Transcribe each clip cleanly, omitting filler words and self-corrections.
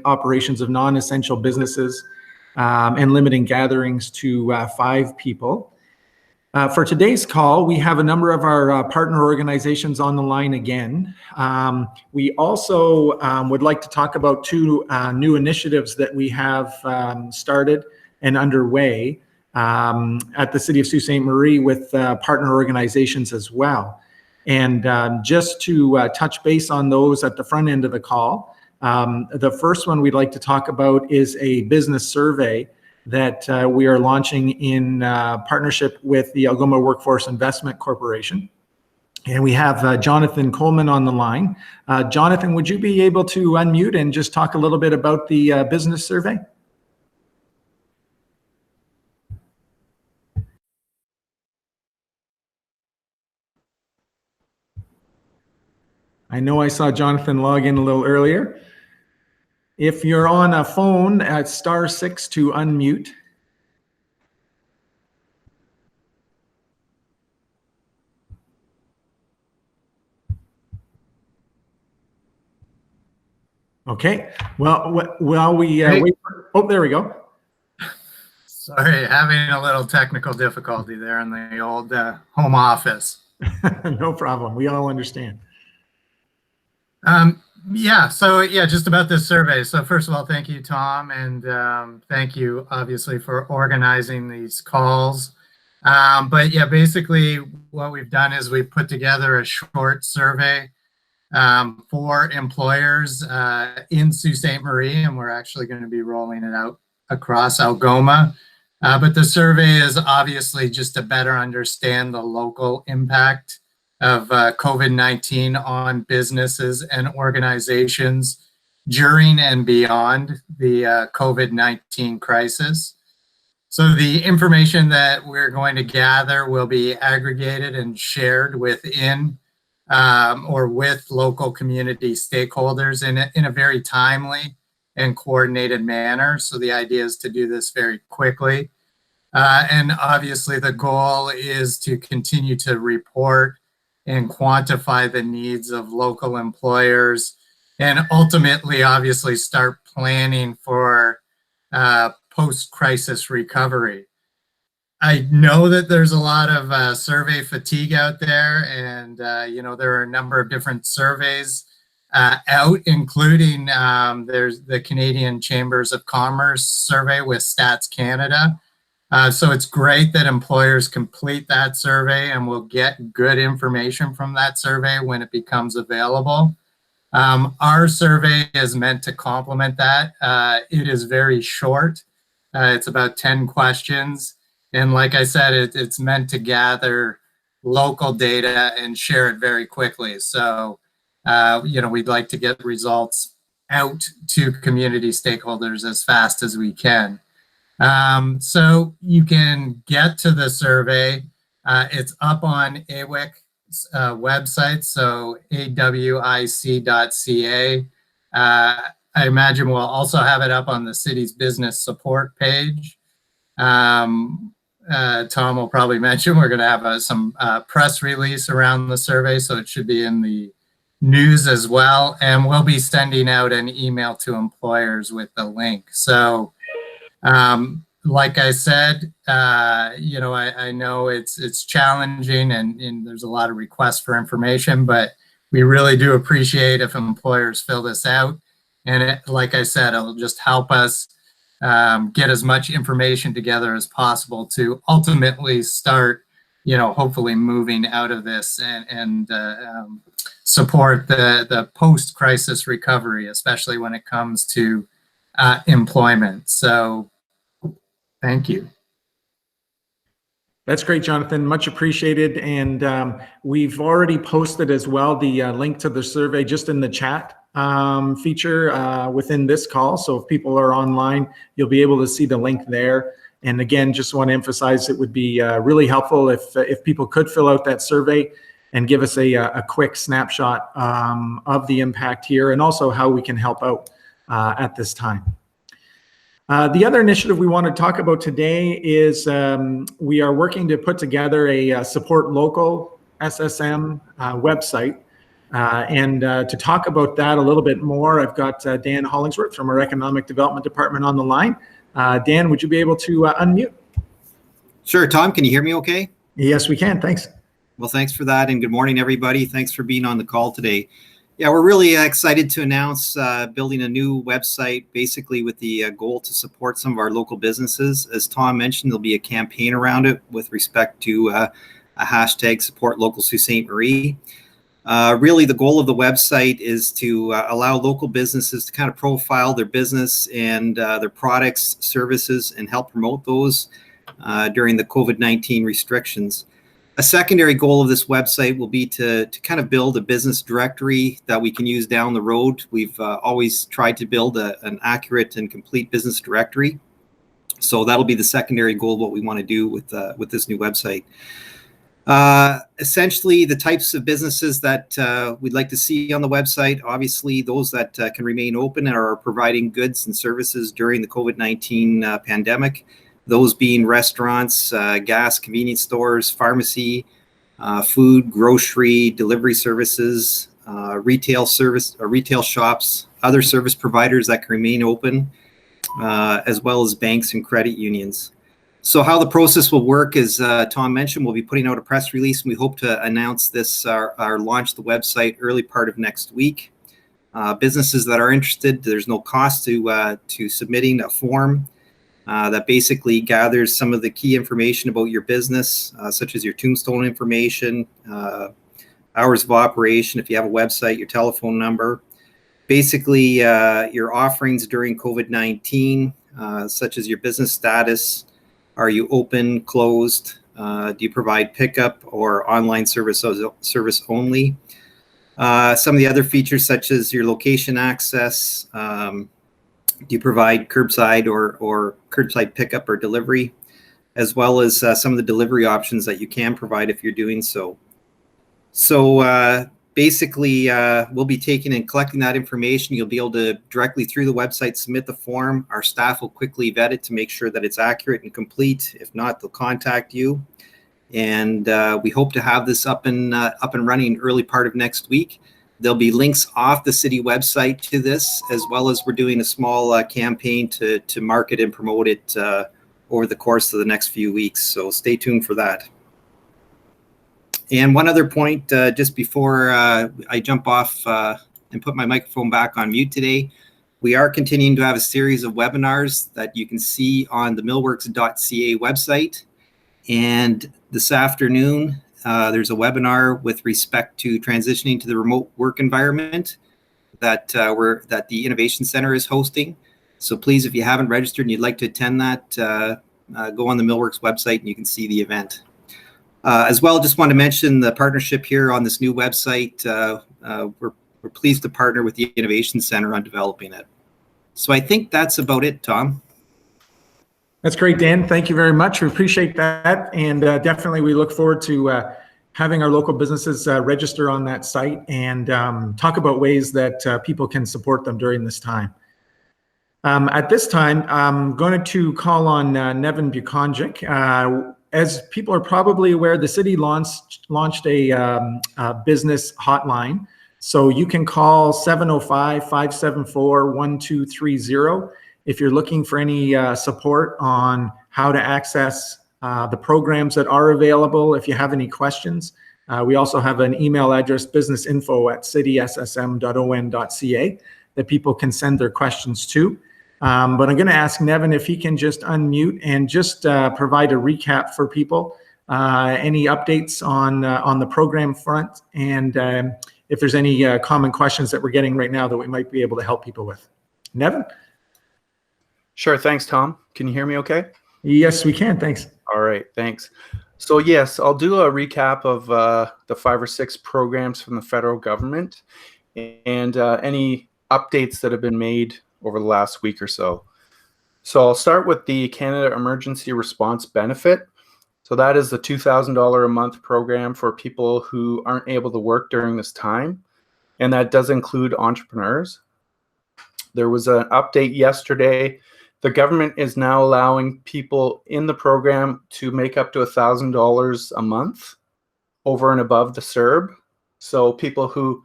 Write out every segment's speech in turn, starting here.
operations of non-essential businesses and limiting gatherings to 5 people. For today's call, we have a number of our partner organizations on the line again. We also would like to talk about 2 new initiatives that we have started and underway at the City of Sault Ste. Marie with partner organizations as well. And just to touch base on those at the front end of the call, the first one we'd like to talk about is a business survey that we are launching in partnership with the Algoma Workforce Investment Corporation. And we have Jonathan Coleman on the line. Jonathan, would you be able to unmute and just talk a little bit about the business survey? I know I saw Jonathan log in a little earlier. If you're on a phone, *6 to unmute. Okay. Well, while we wait for, oh, there we go. Sorry, having a little technical difficulty there in the old home office. No problem. We all understand. Just about this survey. So first of all, thank you, Tom, and thank you, obviously, for organizing these calls. Basically what we've done is we've put together a short survey for employers in Sault Ste. Marie, and we're actually going to be rolling it out across Algoma. But the survey is obviously just to better understand the local impact of COVID-19 on businesses and organizations during and beyond the COVID-19 crisis. So the information that we're going to gather will be aggregated and shared within or with local community stakeholders in a very timely and coordinated manner. So the idea is to do this very quickly. And obviously the goal is to continue to report and quantify the needs of local employers, and ultimately, obviously, start planning for post-crisis recovery. I know that there's a lot of survey fatigue out there, and there are a number of different surveys out, including there's the Canadian Chambers of Commerce survey with Stats Canada. So it's great that employers complete that survey, and we'll get good information from that survey when it becomes available. Our survey is meant to complement that. It is very short. It's about 10 questions. And like I said, it's meant to gather local data and share it very quickly. So, we'd like to get results out to community stakeholders as fast as we can. So you can get to the survey. It's up on AWIC's website, so awic.ca. I imagine we'll also have it up on the city's business support page. Tom will probably mention we're going to have some press release around the survey, so it should be in the news as well. And we'll be sending out an email to employers with the link. So like I said, I know it's challenging and there's a lot of requests for information, but we really do appreciate if employers fill this out. And like I said, it'll just help us get as much information together as possible to ultimately start, hopefully moving out of this and support the post-crisis recovery, especially when it comes to employment. So thank you. That's great, Jonathan. Much appreciated. And we've already posted as well the link to the survey just in the chat feature within this call. So if people are online, you'll be able to see the link there. And again, just want to emphasize it would be really helpful if people could fill out that survey and give us a quick snapshot of the impact here and also how we can help out at this time. The other initiative we want to talk about today is we are working to put together a support local SSM website. And to talk about that a little bit more, I've got Dan Hollingsworth from our Economic Development Department on the line. Dan, would you be able to unmute? Sure. Tom, can you hear me okay? Yes, we can. Thanks. Well, thanks for that. And good morning, everybody. Thanks for being on the call today. Yeah, we're really excited to announce building a new website, basically with the goal to support some of our local businesses. As Tom mentioned, there'll be a campaign around it with respect to a hashtag support local Sault Ste. Marie. Really, the goal of the website is to allow local businesses to kind of profile their business and their products, services, and help promote those during the COVID-19 restrictions. A secondary goal of this website will be to kind of build a business directory that we can use down the road. We've always tried to build an accurate and complete business directory. So that'll be the secondary goal of what we want to do with this new website. Essentially, the types of businesses that we'd like to see on the website, obviously those that can remain open and are providing goods and services during the COVID-19 pandemic. Those being restaurants, gas, convenience stores, pharmacy, food, grocery, delivery services, retail shops, other service providers that can remain open, as well as banks and credit unions. So how the process will work is, Tom mentioned, we'll be putting out a press release, and we hope to announce this, our launch the website early part of next week. Businesses that are interested, there's no cost to submitting a form that basically gathers some of the key information about your business, such as your tombstone information, hours of operation, if you have a website, your telephone number, basically your offerings during COVID-19, such as your business status. Are you open, closed? Do you provide pickup or online service only? Some of the other features, such as your location access, do you provide curbside or curbside pickup or delivery, as well as some of the delivery options that you can provide if you're doing so. So basically, we'll be taking and collecting that information. You'll be able to directly through the website submit the form. Our staff will quickly vet it to make sure that it's accurate and complete. If not, they'll contact you. And we hope to have this up and running early part of next week. There'll be links off the city website to this, as well as we're doing a small campaign to market and promote it over the course of the next few weeks. So stay tuned for that. And one other point, just before I jump off and put my microphone back on mute today, we are continuing to have a series of webinars that you can see on the millworks.ca website. And this afternoon, there's a webinar with respect to transitioning to the remote work environment that the Innovation Center is hosting. So please, if you haven't registered and you'd like to attend that, go on the Millworks website and you can see the event. As well, just want to mention the partnership here on this new website. We're pleased to partner with the Innovation Center on developing it. So I think that's about it, Tom. That's great, Dan. Thank you very much. We appreciate that. And definitely we look forward to having our local businesses register on that site and talk about ways that people can support them during this time. At this time, I'm going to call on Nevin Bukonjic. As people are probably aware, the city launched a business hotline. So you can call 705-574-1230 if you're looking for any support on how to access the programs that are available. If you have any questions, we also have an email address, businessinfo@cityssm.on.ca, that people can send their questions to. But I'm going to ask Nevin if he can just unmute and just provide a recap for people, any updates on the program front, and if there's any common questions that we're getting right now that we might be able to help people with. Nevin? Sure. Thanks, Tom. Can you hear me okay? Yes, we can. Thanks. All right. Thanks. So yes, I'll do a recap of the 5 or 6 programs from the federal government and any updates that have been made over the last week or so. So I'll start with the Canada Emergency Response Benefit. So that is the $2,000 a month program for people who aren't able to work during this time. And that does include entrepreneurs. There was an update yesterday. The government is now allowing people in the program to make up to $1,000 a month over and above the CERB. So people who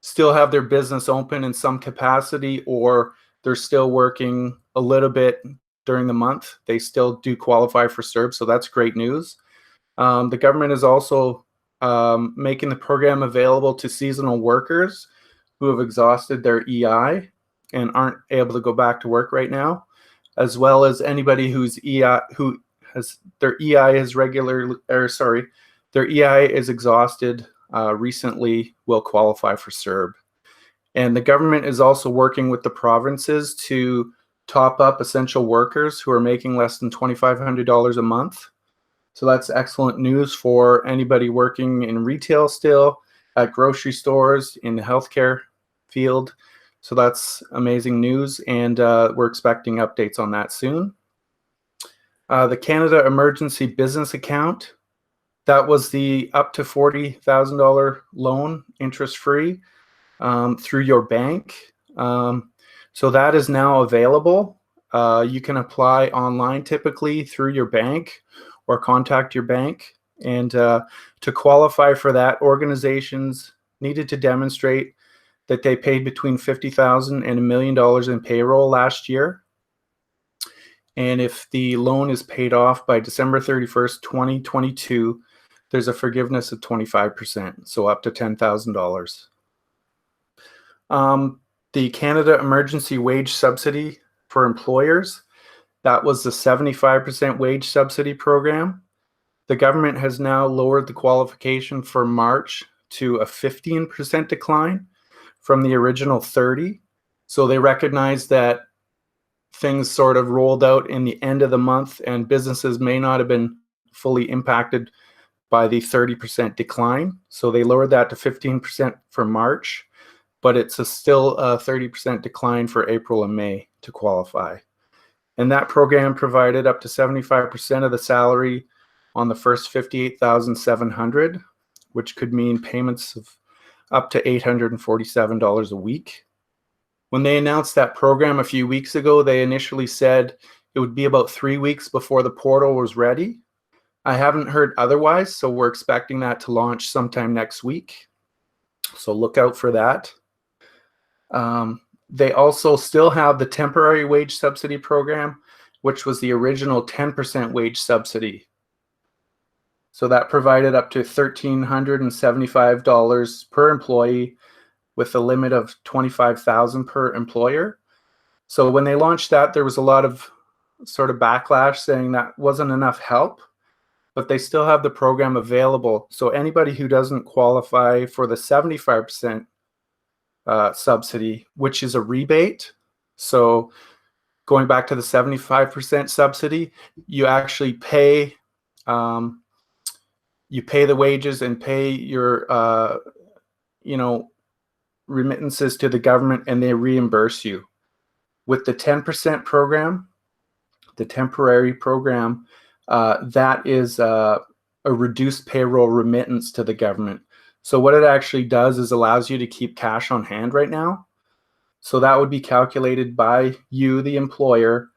still have their business open in some capacity, or they're still working a little bit during the month, they still do qualify for CERB. So that's great news. The government is also making the program available to seasonal workers who have exhausted their EI and aren't able to go back to work right now, as well as anybody whose EI who has their EI is their EI is exhausted recently will qualify for CERB. And the government is also working with the provinces to top up essential workers who are making less than $2,500 a month. So that's excellent news for anybody working in retail still, at grocery stores, in the healthcare field. So that's amazing news, and we're expecting updates on that soon. The Canada Emergency Business Account, that was the up to $40,000 loan, interest-free, through your bank. So that is now available. You can apply online typically through your bank or contact your bank. And to qualify for that, organizations needed to demonstrate that they paid between $50,000 and $1 million in payroll last year. And if the loan is paid off by December 31st, 2022, there's a forgiveness of 25%, so up to $10,000. The Canada Emergency Wage Subsidy for employers, that was the 75% wage subsidy program. The government has now lowered the qualification for March to a 15% decline from the original 30. So they recognize that things sort of rolled out in the end of the month and businesses may not have been fully impacted by the 30% decline. So they lowered that to 15% for March, but it's still a 30% decline for April and May to qualify. And that program provided up to 75% of the salary on the first $58,700, which could mean payments of up to $847 a week. When they announced that program a few weeks ago, they initially said it would be about 3 weeks before the portal was ready. I haven't heard otherwise, so we're expecting that to launch sometime next week. So look out for that. They also still have the temporary wage subsidy program, which was the original 10% wage subsidy. So that provided up to $1,375 per employee with a limit of $25,000 per employer. So when they launched that, there was a lot of sort of backlash saying that wasn't enough help, but they still have the program available. So anybody who doesn't qualify for the 75% subsidy, which is a rebate. So going back to the 75% subsidy, you actually pay the wages and pay your remittances to the government, and they reimburse you. With the 10% program, the temporary program, that is a reduced payroll remittance to the government. So what it actually does is allows you to keep cash on hand right now. So that would be calculated by you, the employer,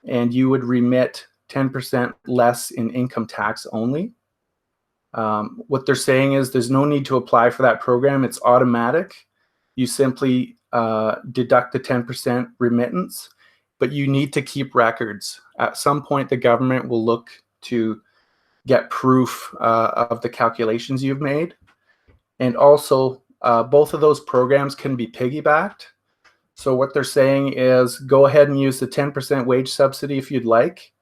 and you would remit 10% less in income tax only. What they're saying is there's no need to apply for that program. It's automatic. You simply deduct the 10% remittance, but you need to keep records. At some point, the government will look to get proof of the calculations you've made. And also, both of those programs can be piggybacked. So what they're saying is go ahead and use the 10% wage subsidy if you'd like,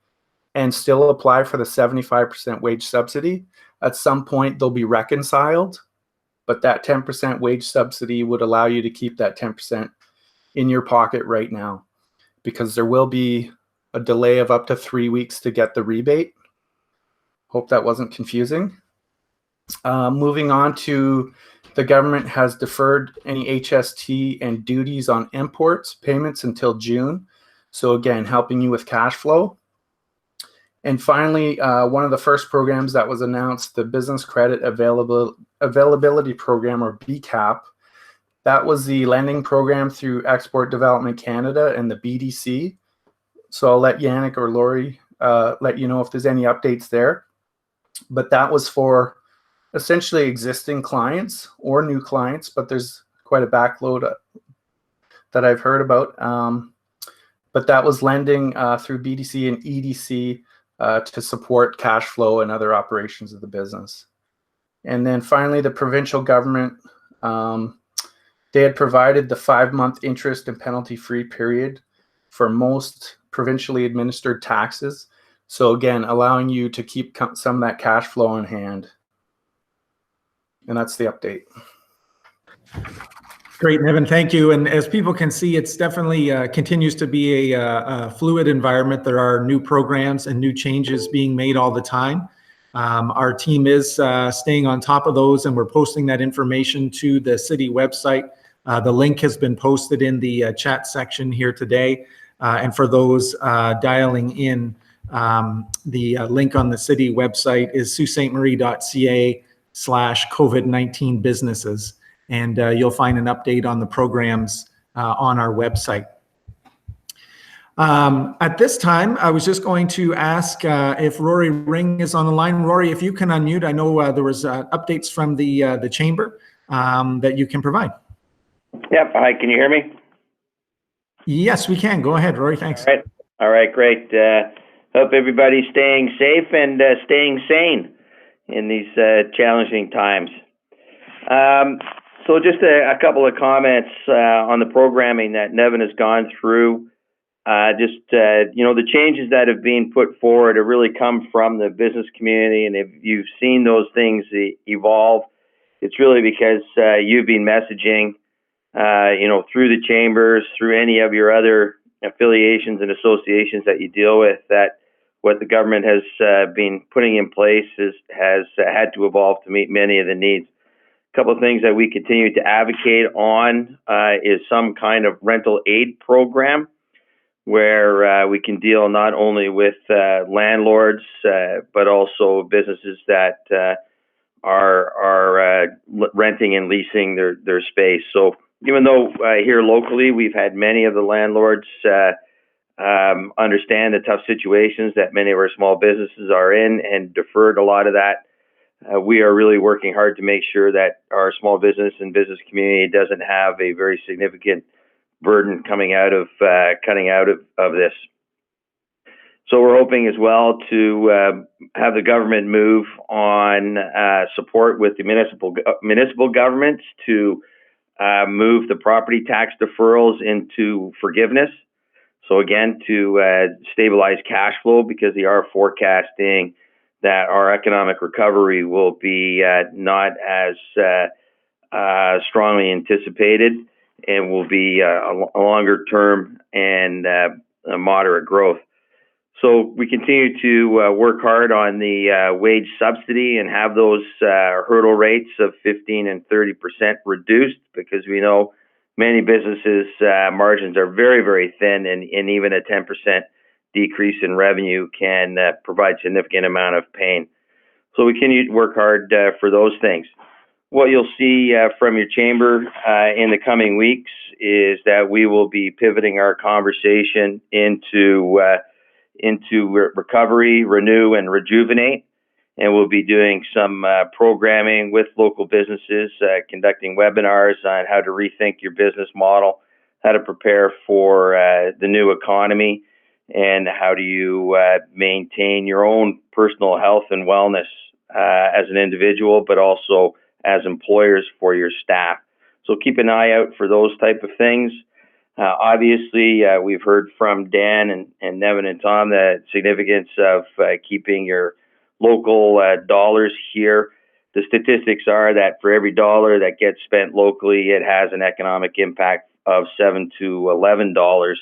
and still apply for the 75% wage subsidy. At some point, they'll be reconciled, but that 10% wage subsidy would allow you to keep that 10% in your pocket right now, because there will be a delay of up to 3 weeks to get the rebate. Hope that wasn't confusing. Moving on to, the government has deferred any HST and duties on imports payments until June. So again, helping you with cash flow. And finally, one of the first programs that was announced, the Business Credit Availability Program, or BCAP, that was the lending program through Export Development Canada and the BDC. So I'll let Yannick or Lori let you know if there's any updates there. But that was for essentially existing clients or new clients, but there's quite a backload that I've heard about. But that was lending through BDC and EDC to support cash flow and other operations of the business. And then finally, the provincial government, they had provided the 5-month interest and penalty-free period for most provincially administered taxes. So again, allowing you to keep some of that cash flow on hand. And that's the update. Great, Nevin, thank you. And as people can see, it's definitely continues to be a fluid environment. There are new programs and new changes being made all the time. Our team is staying on top of those, and we're posting that information to the city website. The link has been posted in the chat section here today. And for those dialing in, the link on the city website is saultestmarie.ca/COVID-19 businesses. And you'll find an update on the programs on our website. At this time, I was just going to ask if Rory Ring is on the line. Rory, if you can unmute, I know there was updates from the chamber that you can provide. Yep. Hi, can you hear me? Yes, we can. Go ahead, Rory. Thanks. All right, great. Hope everybody's staying safe and staying sane in these challenging times. So just a couple of comments on the programming that Nevin has gone through. The changes that have been put forward have really come from the business community, and if you've seen those things evolve, it's really because you've been messaging, through the chambers, through any of your other affiliations and associations that you deal with, that what the government has been putting in place has had to evolve to meet many of the needs. A couple of things that we continue to advocate on is some kind of rental aid program where we can deal not only with landlords but also businesses that are renting and leasing their space. So even though here locally we've had many of the landlords understand the tough situations that many of our small businesses are in and deferred a lot of that, we are really working hard to make sure that our small business and business community doesn't have a very significant burden coming out of cutting out of this. So we're hoping as well to have the government move on support with the municipal governments to move the property tax deferrals into forgiveness. So again, to stabilize cash flow, because they are forecasting that our economic recovery will be not as strongly anticipated and will be a longer term and a moderate growth. So we continue to work hard on the wage subsidy and have those hurdle rates of 15% and 30% reduced, because we know many businesses' margins are very, very thin, and even a 10% decrease in revenue can provide significant amount of pain. So we continue to work hard for those things. What you'll see from your chamber in the coming weeks is that we will be pivoting our conversation into recovery, renew, and rejuvenate. And we'll be doing some programming with local businesses, conducting webinars on how to rethink your business model, how to prepare for the new economy, and how do you maintain your own personal health and wellness as an individual, but also as employers for your staff. So keep an eye out for those type of things. Obviously, we've heard from Dan and Nevin and Tom the significance of keeping your local dollars here. The statistics are that for every dollar that gets spent locally, it has an economic impact of $7 to $11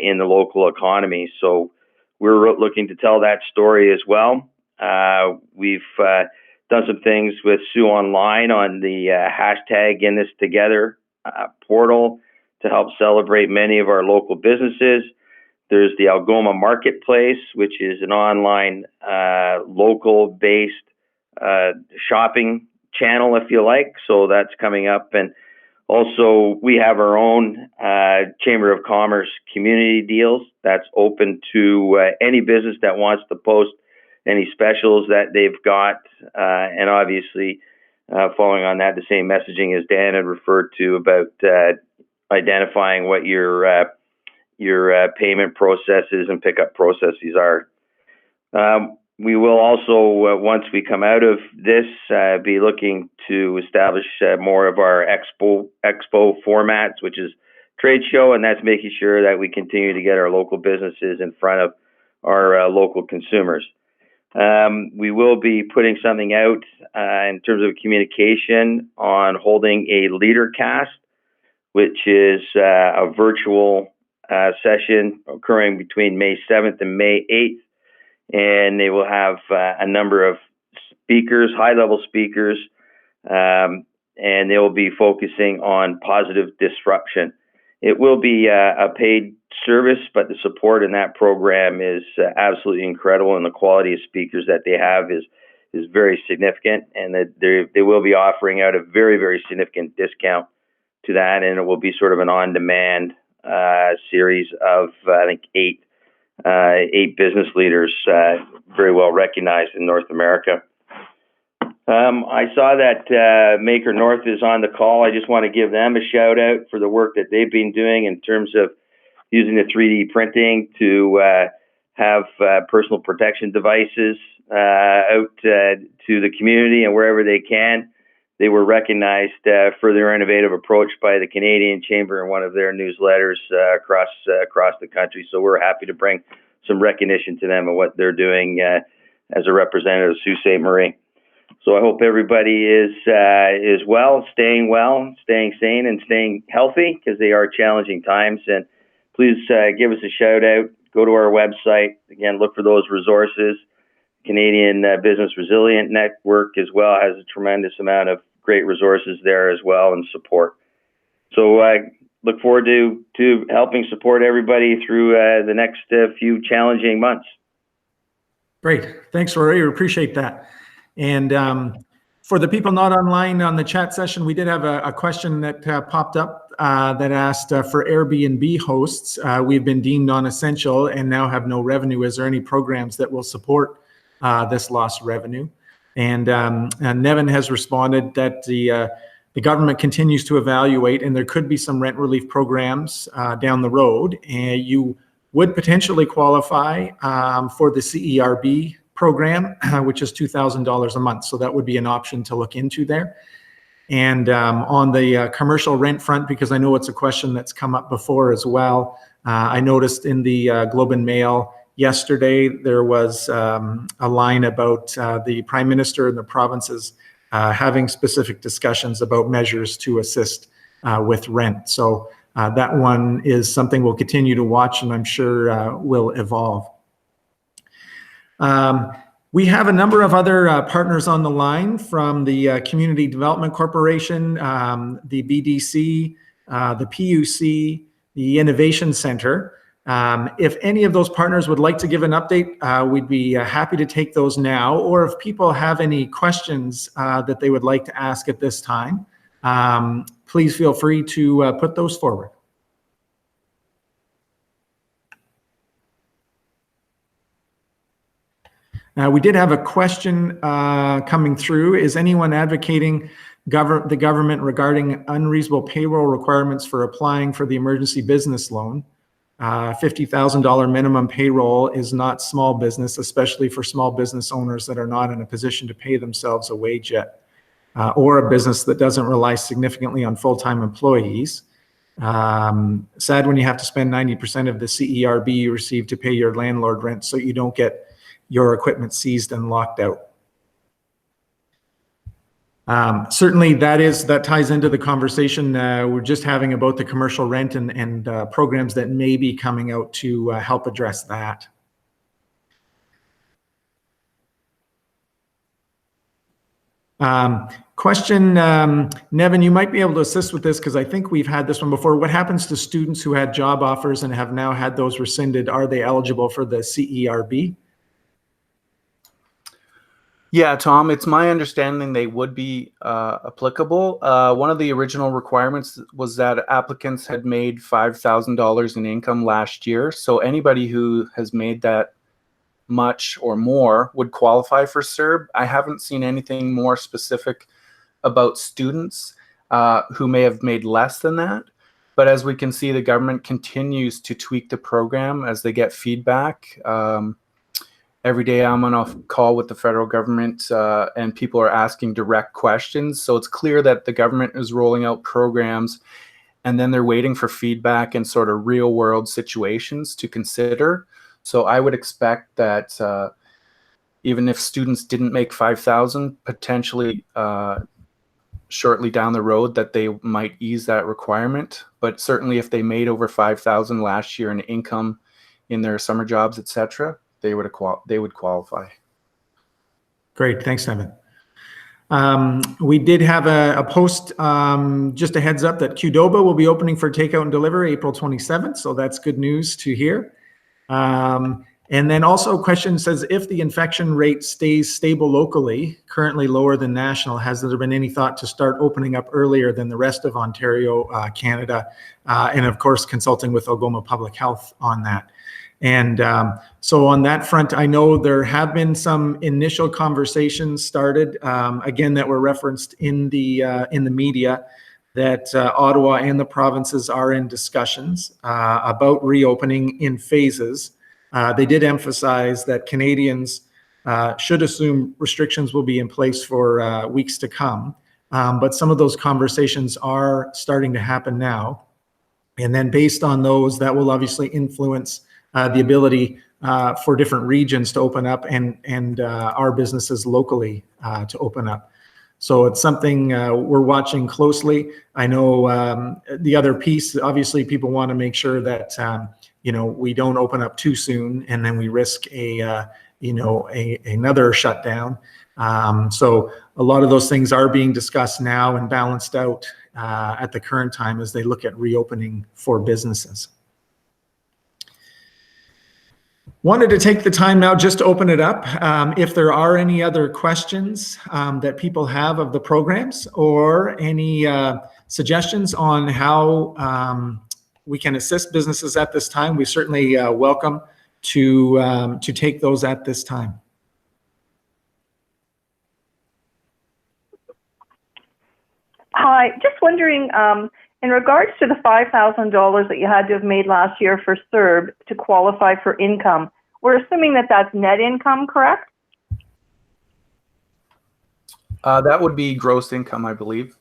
in the local economy. So we're looking to tell that story as well. We've done some things with Sue Online on the hashtag In This Together portal to help celebrate many of our local businesses. There's the Algoma Marketplace, which is an online local-based shopping channel, if you like. So that's coming up. And also, we have our own Chamber of Commerce community deals that's open to any business that wants to post any specials that they've got. And obviously, following on that, the same messaging as Dan had referred to about identifying what your payment processes and pickup processes are. We will also, once we come out of this, be looking to establish more of our expo formats, which is trade show, and that's making sure that we continue to get our local businesses in front of our local consumers. We will be putting something out in terms of communication on holding a leader cast, which is a virtual session occurring between May 7th and May 8th. And they will have a number of speakers, high-level speakers, and they will be focusing on positive disruption. It will be a paid service, but the support in that program is absolutely incredible, and the quality of speakers that they have is very significant, and that they will be offering out a very, very significant discount to that, and it will be sort of an on-demand series of, I think, eight business leaders, very well recognized in North America. I saw that Maker North is on the call. I just want to give them a shout out for the work that they've been doing in terms of using the 3D printing to have personal protection devices out to the community and wherever they can. They were recognized for their innovative approach by the Canadian Chamber in one of their newsletters across the country. So we're happy to bring some recognition to them and what they're doing as a representative of Sault Ste. Marie. So I hope everybody is well, staying sane, and staying healthy, because they are challenging times. And please give us a shout out. Go to our website. Again, look for those resources. Canadian Business Resilient Network as well has a tremendous amount of great resources there as well, and support. So I look forward to helping support everybody through the next few challenging months. Great. Thanks, Rory. We appreciate that. And for the people not online on the chat session, we did have a question that popped up that asked for Airbnb hosts. We've been deemed non-essential and now have no revenue. Is there any programs that will support this lost revenue? And Nevin has responded that the government continues to evaluate, and there could be some rent relief programs down the road, and you would potentially qualify for the CERB program, which is $2,000 a month. So that would be an option to look into there. And on the commercial rent front, because I know it's a question that's come up before as well, I noticed in the Globe and Mail yesterday, there was a line about the Prime Minister and the provinces having specific discussions about measures to assist with rent. So that one is something we'll continue to watch, and I'm sure will evolve. We have a number of other partners on the line, from the Community Development Corporation, the BDC, the PUC, the Innovation Center. If any of those partners would like to give an update, we'd be happy to take those now. Or if people have any questions that they would like to ask at this time, please feel free to put those forward. We did have a question coming through. Is anyone advocating the government regarding unreasonable payroll requirements for applying for the emergency business loan? $50,000 minimum payroll is not small business, especially for small business owners that are not in a position to pay themselves a wage yet, or a business that doesn't rely significantly on full-time employees. Sad when you have to spend 90% of the CERB you receive to pay your landlord rent so you don't get your equipment seized and locked out. Certainly that ties into the conversation we're just having about the commercial rent and programs that may be coming out to help address that. Question, Nevin, you might be able to assist with this, because I think we've had this one before. What happens to students who had job offers and have now had those rescinded? Are they eligible for the CERB? Yeah, Tom, it's my understanding they would be applicable. One of the original requirements was that applicants had made $5,000 in income last year. So anybody who has made that much or more would qualify for CERB. I haven't seen anything more specific about students who may have made less than that. But as we can see, the government continues to tweak the program as they get feedback. Every day I'm on a call with the federal government and people are asking direct questions. So it's clear that the government is rolling out programs and then they're waiting for feedback and sort of real world situations to consider. So I would expect that even if students didn't make 5,000, potentially shortly down the road that they might ease that requirement. But certainly if they made over 5,000 last year in income in their summer jobs, etc., they would qualify. Great, thanks, Evan. We did have a post, just a heads up that Qdoba will be opening for takeout and delivery April 27th, so that's good news to hear. And then also a question says, if the infection rate stays stable locally, currently lower than national, has there been any thought to start opening up earlier than the rest of Ontario, Canada, and of course consulting with Algoma Public Health on that? And so on that front, I know there have been some initial conversations started, again, that were referenced in the media, that Ottawa and the provinces are in discussions about reopening in phases. They did emphasize that Canadians should assume restrictions will be in place for weeks to come. But some of those conversations are starting to happen now. And then based on those, that will obviously influence the ability for different regions to open up and our businesses locally to open up. So it's something we're watching closely. I know the other piece, obviously people want to make sure that we don't open up too soon and then we risk another shutdown. So a lot of those things are being discussed now and balanced out at the current time as they look at reopening for businesses. Wanted to take the time now just to open it up. If there are any other questions that people have of the programs or any suggestions on how we can assist businesses at this time, we certainly welcome to take those at this time. Hi, just wondering, in regards to the $5,000 that you had to have made last year for CERB to qualify for income, we're assuming that that's net income, correct? That would be gross income, I believe.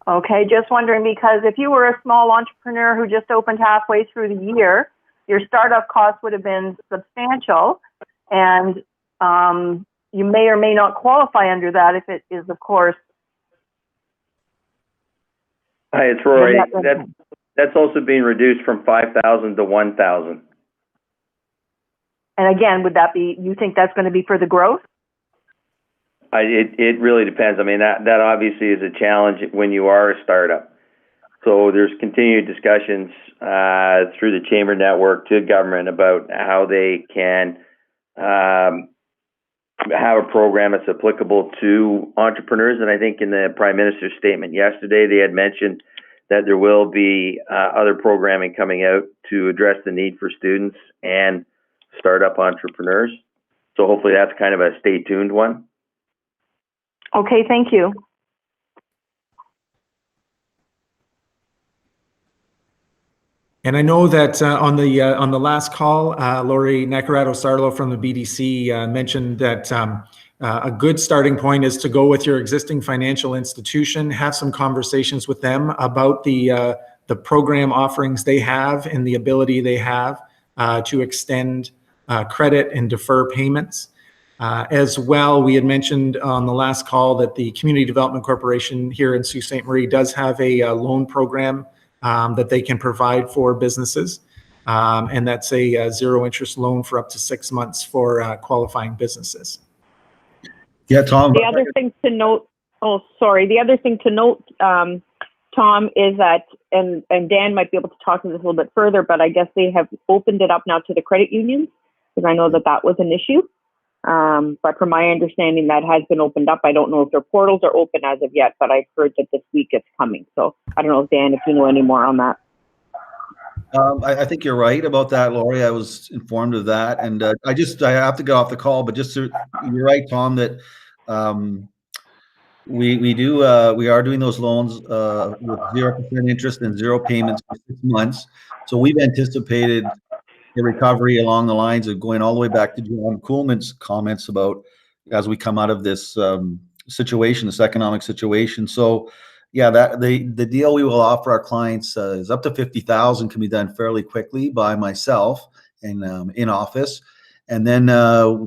Okay, just wondering, because if you were a small entrepreneur who just opened halfway through the year, your startup costs would have been substantial, and you may or may not qualify under that if it is, of course. Hi, it's Rory. That's also being reduced from 5,000 to 1,000. And again, would that be, you think that's going to be for the growth? It really depends. I mean, that obviously is a challenge when you are a startup. So there's continued discussions through the chamber network to government about how they can have a program that's applicable to entrepreneurs. And I think in the Prime Minister's statement yesterday, they had mentioned that there will be other programming coming out to address the need for students and startup entrepreneurs. So hopefully that's kind of a stay tuned one. Okay, thank you. And I know that on the last call, Lori Nacarado-Sarlo from the BDC mentioned that a good starting point is to go with your existing financial institution, have some conversations with them about the program offerings they have and the ability they have to extend credit and defer payments. As well, we had mentioned on the last call that the Community Development Corporation here in Sault Ste. Marie does have a loan program that they can provide for businesses. And that's a zero interest loan for up to 6 months for qualifying businesses. Yeah, Tom. The other thing to note, the other thing to note, Tom, is that, and Dan might be able to talk to this a little bit further, but I guess they have opened it up now to the credit unions, because I know that was an issue. But from my understanding, that has been opened up. I don't know if their portals are open as of yet, but I've heard that this week it's coming. So I don't know, Dan, if you know any more on that. I think you're right about that, Lori. I was informed of that, and I have to get off the call. But you're right, Tom, that We are doing those loans with 0% interest and zero payments for 6 months. So we've anticipated the recovery along the lines of going all the way back to John Kuhlman's comments about as we come out of this situation, this economic situation. So yeah, that the deal we will offer our clients is up to 50,000, can be done fairly quickly by myself and in office. And then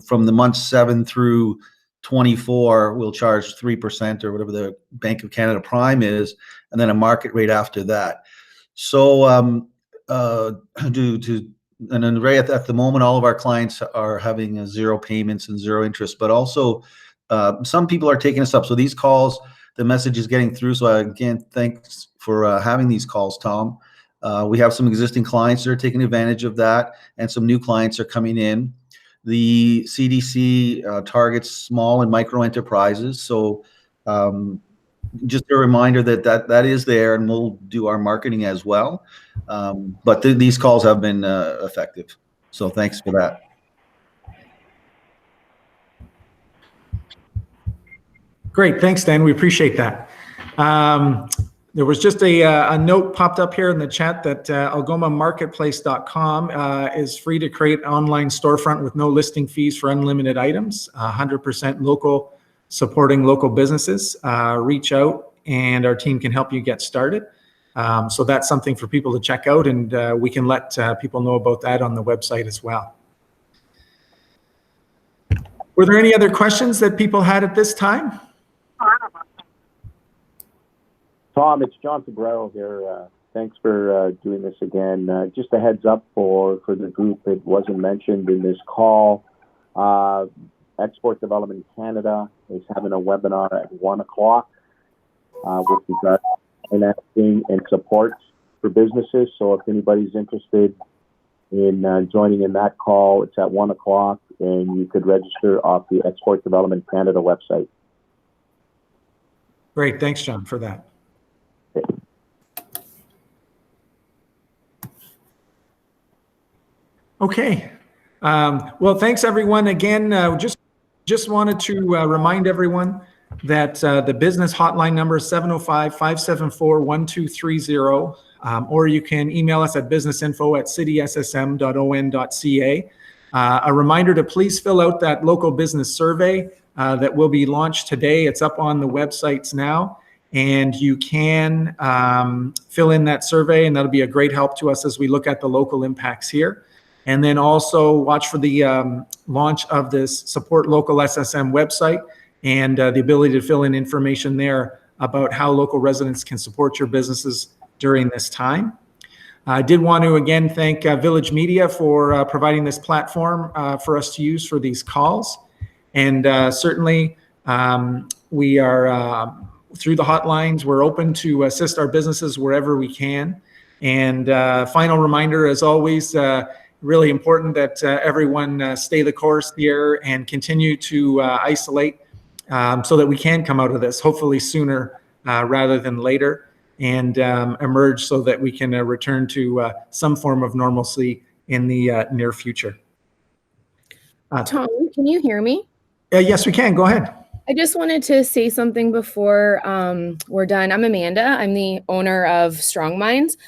from the months 7 through 24, we'll charge 3% or whatever the Bank of Canada prime is, and then a market rate after that. So and then right at the moment, all of our clients are having zero payments and zero interest, but also some people are taking us up. So these calls, the message is getting through. So again, thanks for having these calls, Tom. We have some existing clients that are taking advantage of that, and some new clients are coming in. The CDC targets small and micro enterprises. So just a reminder that is there, and we'll do our marketing as well. But these calls have been effective. So thanks for that. Great. Thanks, Dan. We appreciate that. There was just a note popped up here in the chat that algomamarketplace.com is free to create an online storefront with no listing fees for unlimited items, 100% local, supporting local businesses. Reach out and our team can help you get started. So that's something for people to check out, and we can let people know about that on the website as well. Were there any other questions that people had at this time? Tom, it's John Fabrero here. Thanks for doing this again. Just a heads up for the group, it wasn't mentioned in this call. Export Development Canada is having a webinar at 1 o'clock with regard to financing and support for businesses. So if anybody's interested in joining in that call, it's at 1 o'clock, and you could register off the Export Development Canada website. Great. Thanks, John, for that. Okay. Well, thanks everyone again. Just wanted to remind everyone that the business hotline number is 705-574-1230, or you can email us at businessinfo@cityssm.on.ca. A reminder to please fill out that local business survey that will be launched today. It's up on the websites now, and you can fill in that survey, and that'll be a great help to us as we look at the local impacts here. And then also watch for the launch of this Support Local SSM website and the ability to fill in information there about how local residents can support your businesses during this time. I did want to again thank Village Media for providing this platform for us to use for these calls. And certainly we are, through the hotlines, we're open to assist our businesses wherever we can. And final reminder, as always, really important that everyone stay the course here and continue to isolate so that we can come out of this, hopefully sooner rather than later, and emerge so that we can return to some form of normalcy in the near future. Tom, can you hear me? Yes, we can. Go ahead. I just wanted to say something before we're done. I'm Amanda. I'm the owner of Strong Minds.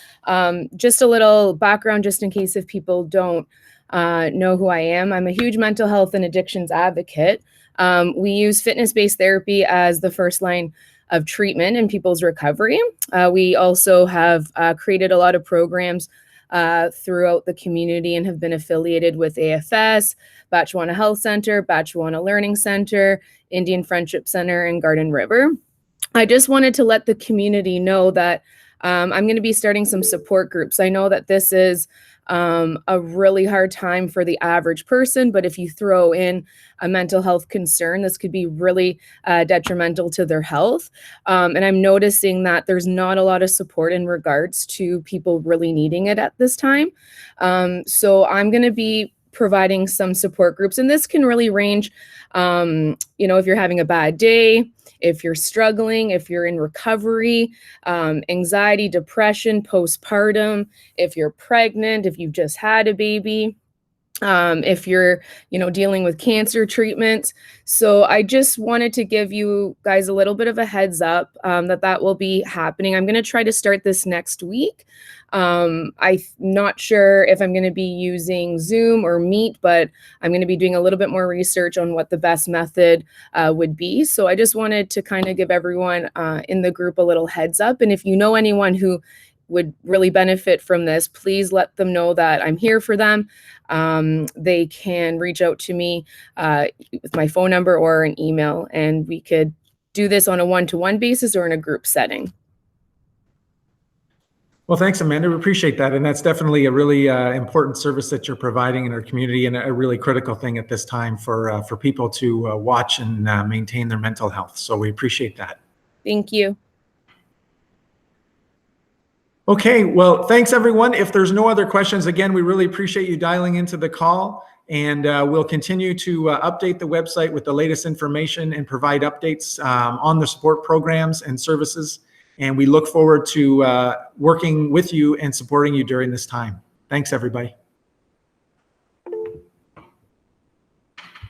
Just a little background, just in case if people don't know who I am. I'm a huge mental health and addictions advocate. We use fitness-based therapy as the first line of treatment in people's recovery. We also have created a lot of programs throughout the community and have been affiliated with AFS, Batchewana Health Center, Batchewana Learning Center, Indian Friendship Center, and Garden River. I just wanted to let the community know that I'm going to be starting some support groups. I know that this is a really hard time for the average person, but if you throw in a mental health concern, this could be really detrimental to their health. And I'm noticing that there's not a lot of support in regards to people really needing it at this time. So I'm going to be providing some support groups, and this can really range, if you're having a bad day, if you're struggling, if you're in recovery, anxiety, depression, postpartum, if you're pregnant, if you've just had a baby. if you're, dealing with cancer treatment. So I just wanted to give you guys a little bit of a heads up that will be happening. I'm going to try to start this next week. I'm not sure if I'm going to be using Zoom or Meet, but I'm going to be doing a little bit more research on what the best method would be. So I just wanted to kind of give everyone in the group a little heads up. And if you know anyone who would really benefit from this, please let them know that I'm here for them. They can reach out to me with my phone number or an email, and we could do this on a one-to-one basis or in a group setting. Well, thanks, Amanda. We appreciate that. And that's definitely a really important service that you're providing in our community, and a really critical thing at this time for people to watch and maintain their mental health. So we appreciate that. Thank you. Okay, well, thanks everyone. If there's no other questions, again, we really appreciate you dialing into the call, and we'll continue to update the website with the latest information and provide updates on the support programs and services. And we look forward to working with you and supporting you during this time. Thanks, everybody.